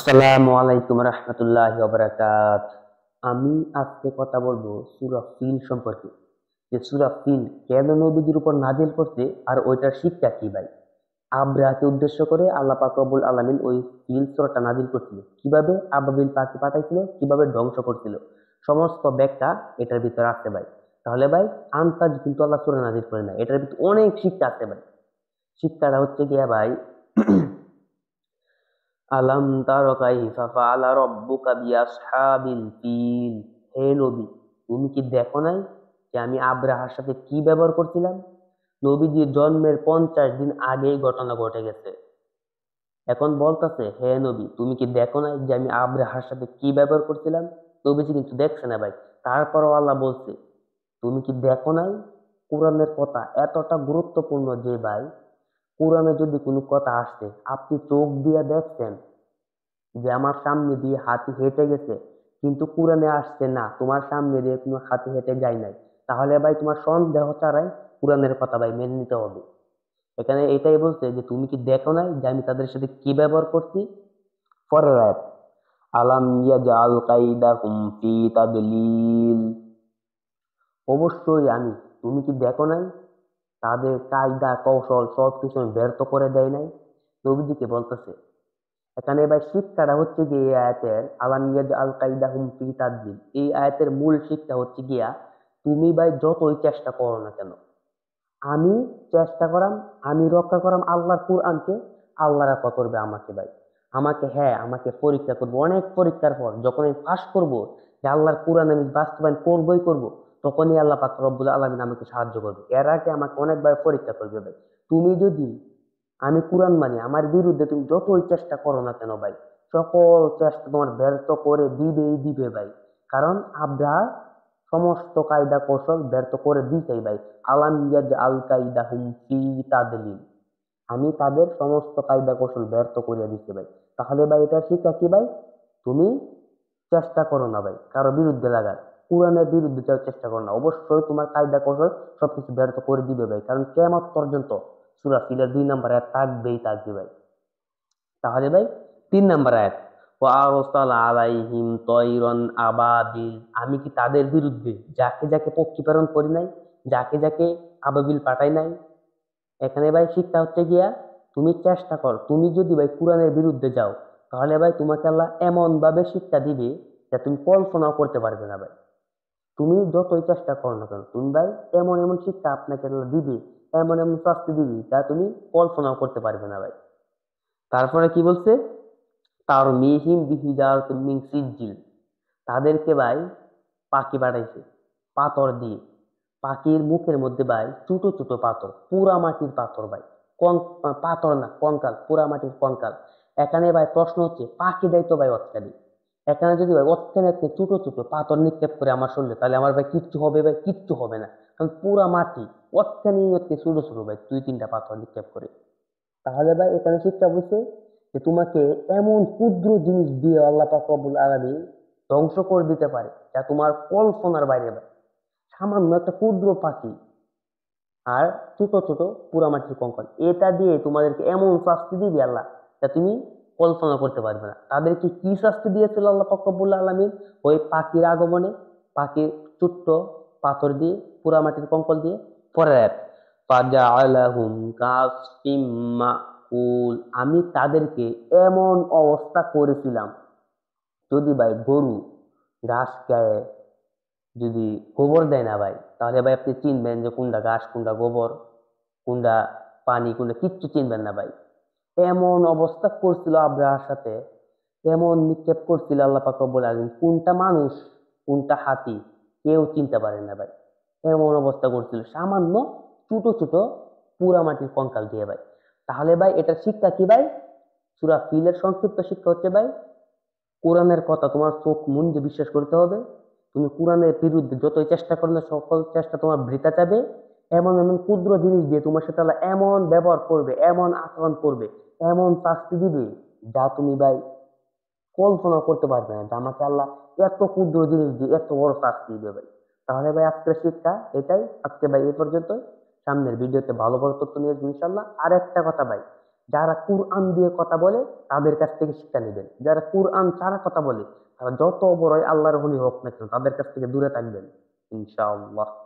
আসসালামু আলাইকুম রহমতুল্লাহি ওয়া বারাকাতুহু। আমি আজকে কথা বলবো সূরা ফিল সম্পর্কে। যে সূরা ফিল কেন নবীদের উপর নাজিল করছে আর ওইটার শিক্ষা কি ভাই? আব্রাহাকে উদ্দেশ্য করে আল্লাহ পাক রব্বুল আলামিন ওই ফিল সূরাটা নাজিল করছিল। কিভাবে আবাবিল পাখি পাঠাইছিল, কিভাবে ধ্বংস করছিল, সমস্ত ব্যাখ্যা এটার ভিতরে আছে ভাই। তাহলে ভাই আন্তাজ কিন্তু আল্লাহ সূরা নাজিল করে না, এটার ভিতরে অনেক শিক্ষা আছে ভাই। শিক্ষাটা হচ্ছে গিয়া ভাই, আলাম তারা কাইফা ফাআলা রাব্বুকা বিআসহাবিল ফিল। হে নবী, তুমি কি দেখো নাই যে আমি আব্রাহার সাথে কি ব্যবহার করছিলাম? নবীজির জন্মের 50 দিন আগেই ঘটনা ঘটে গেছে। এখন বলতেছে, হে নবী, তুমি কি দেখো নাই যে আমি আব্রাহার সাথে কি ব্যবহার করছিলাম? নবীজি কিন্তু দেখছে না ভাই। তারপরও আল্লাহ বলছে, তুমি কি দেখো নাই? কোরআনের কথা এতটা গুরুত্বপূর্ণ যে ভাই, কোরআনে যদি কোনো কথা আসছে আপনি চোখ দিয়ে দেখছেন যে আমার সামনে দিয়ে হাতি হেঁটে গেছে, কিন্তু কোরআনে আসছে না তোমার সামনে দিয়ে কোনো হাতি হেঁটে যায় নাই, তাহলে ভাই তোমার সন্দেহ ছাড়াই কোরআনের কথা ভাই মেনে নিতে হবে। এখানে এটাই বলছে যে তুমি কি দেখো নাই যে আমি তাদের সাথে কি ব্যবহার করছি। পরের আয়াত, আলাম ইয়াজআল কাইদাহুম ফি তাদলিল। অবশ্যই আমি, তুমি কি দেখো নাই তাদের কায়দা কৌশল সবকিছু ব্যর্থ করে দেয় নাই? নবীজিকে বলতেছে। এখানে ভাই শিক্ষাটা হচ্ছে গিয়ে এই আয়াতের, আলামিয়াজ আল কাইদা হুম ফি তাদবির, এই আয়াতের মূল শিক্ষা হচ্ছে গিয়া, তুমি ভাই যতই চেষ্টা করো না কেন, আমি চেষ্টা করাম, আমি রক্ষা করাম আল্লাহর কুরআনকে, আল্লাহ রক্ষা করবে আমাকে ভাই। আমাকে, হ্যাঁ, আমাকে পরীক্ষা করবো, অনেক পরীক্ষার পর যখন আমি পাশ করবো যে আল্লাহর কুরআন আমি বাস্তবায়ন করবোই করবো, তখনই আল্লাহ পাক রব্বুল আলামিন আমাকে সাহায্য করবে। এর আগে আমাকে অনেকবার পরীক্ষা করবে ভাই। তুমি যদি, আমি কোরআন মানি, আমার বিরুদ্ধে তুমি যতই চেষ্টা করো না কেন ভাই, সকল চেষ্টা তোমার ব্যর্থ করে দিবেই দিবে ভাই। কারণ আব্রাহা সমস্ত কায়দা কৌশল ব্যর্থ করে দিতেই ভাই। আলাম ইয়াজ আল কায়দা হুম ফি তাদলিল, আমি তাদের সমস্ত কায়দা কৌশল ব্যর্থ করে দিতে ভাই। তাহলে ভাই এটা শিক্ষা কি ভাই? তুমি চেষ্টা করো না ভাই কারো বিরুদ্ধে লাগার, কোরআনের বিরুদ্ধে যাওয়ার চেষ্টা করো না, অবশ্যই তোমার কায়দা কৌশল সবকিছু ব্যর্থ করে দিবে ভাই। কারণ কিয়ামত পর্যন্ত সূরা ফিলের 2 নম্বর আয়াত থাকবেই থাকবে ভাই। তাহলে ভাই 3 নম্বর আয়াত, ওয়া আরসালা আলাইহিম তয়রন আবাবিল, আমি কি তাদের বিরুদ্ধে যাকে যাকে পক্ষী প্রেরণ করি নাই, যাকে যাকে আবাবিল পাঠাই নাই? এখানে ভাই শিক্ষা হচ্ছে গিয়া, তুমি চেষ্টা কর, তুমি যদি ভাই কোরআনের বিরুদ্ধে যাও, তাহলে ভাই তোমাকে আল্লাহ এমন ভাবে শিক্ষা দিবে যা তুমি কল্পনাও করতে পারবে না ভাই। তুমি যতই চেষ্টা করো না কেন, তুমি ভাই এমন এমন শিক্ষা আপনাকে আল্লাহ দিবে, এমন এমন শাস্তি দিবে যা তুমি কল্পনাও করতে পারবে না ভাই। তারপরে কি বলছে, তার মিহিম বিহিজার মিন সিজিল, তাদেরকে ভাই পাখি পাঠাইছে পাথর দিয়ে, পাখির মুখের মধ্যে ভাই ছোট ছোট পাথর, পুরা মাটির পাথর ভাই। কং, পাথর না, কঙ্কাল, পুরা মাটির কঙ্কাল। এখানে ভাই প্রশ্ন হচ্ছে, পাখি দেয় তো ভাই অত্যানি, এখানে যদি ভাই অত্যানি ছোট ছোট পাথর নিক্ষেপ করে আমার শরীরে, তাহলে আমার ভাই কিচ্ছু হবে ভাই? কিচ্ছু হবে না। কারণ পুরা মাটি অত্যানি ছোট ছোট ভাই 2-3টা পাথর নিক্ষেপ করে। তাহলে ভাই এখানে শিক্ষা বলছে যে তোমাকে এমন ক্ষুদ্র জিনিস দিয়ে আল্লাহ পাক রব্বুল আলামিন ধ্বংস করে দিতে পারে যা তোমার কল্পনার বাইরে ভাই। সামান্য একটা ক্ষুদ্র পাখি আর ছোট ছোট পোড়ামাটির কঙ্কর, এটা দিয়ে তোমাদেরকে এমন শাস্তি দিবে আল্লাহ যা তুমি কল্পনা করতে পারবে না। তাদেরকে কি শাস্তি দিয়েছিল আল্লাহ পাক রব্বুল আলামিন? ওই পাখির আগমনে, পাখির ছোট্ট পাথর দিয়ে, পোড়ামাটির কঙ্কর দিয়ে। পরের আয়াত, ফাজআলাহুম কাসফিম মাকুল, আমি তাদেরকে এমন অবস্থা করেছিলাম, যদি ভাই গরু ঘাস খায়, যদি গোবর দেয় না ভাই, তাহলে ভাই আপনি চিনবেন যে কোনটা ঘাস, কোনটা গোবর, কোনটা পানি, কোনটা, কিচ্ছু চিনবেন না ভাই। এমন অবস্থা করছিল আব্রাহার সাথে, এমন নিক্ষেপ করছিল আল্লাহ পাক রব্বুল আলামিন, কোনটা মানুষ কোনটা হাতি কেউ চিনতে পারে না ভাই। এমন অবস্থা করছিল সামান্য ছোট ছোট পুরা মাটির কঙ্কাল দিয়ে ভাই। তাহলে ভাই এটা শিক্ষা কি ভাই? সূরা ফিলের সংক্ষিপ্ত শিক্ষা হচ্ছে ভাই, কোরআনের কথা তোমার চোখ মন দিয়ে বিশ্বাস করতে হবে। তুমি কোরআনের বিরুদ্ধে যতই চেষ্টা করলে সকল চেষ্টা তোমার বৃথা যাবে। এমন এমন ক্ষুদ্র জিনিস দিয়ে তোমার সাথে আল্লাহ এমন ব্যবহার করবে, এমন আচরণ করবে, এমন শাস্তি দিবে যা তুমি ভাই কল্পনা করতে পারবে না, যে আমাকে আল্লাহ এত ক্ষুদ্র জিনিস দিয়ে এত বড় শাস্তি দিবে ভাই। তাহলে ভাই আজকের শিক্ষা এটাই। আজকে ভাই এই পর্যন্ত, সামনের ভিডিওতে ভালো ভালো তথ্য নিয়ে আসবো ইনশাল্লাহ। আর একটা কথা ভাই, যারা কুরআন দিয়ে কথা বলে তাদের কাছ থেকে শিক্ষা নেবেন। যারা কুরআন ছাড়া কথা বলে তারা যত বড়ই আল্লাহর ওলি হোক না কেন তাদের কাছ থেকে দূরে থাকবেন ইনশাআল্লাহ।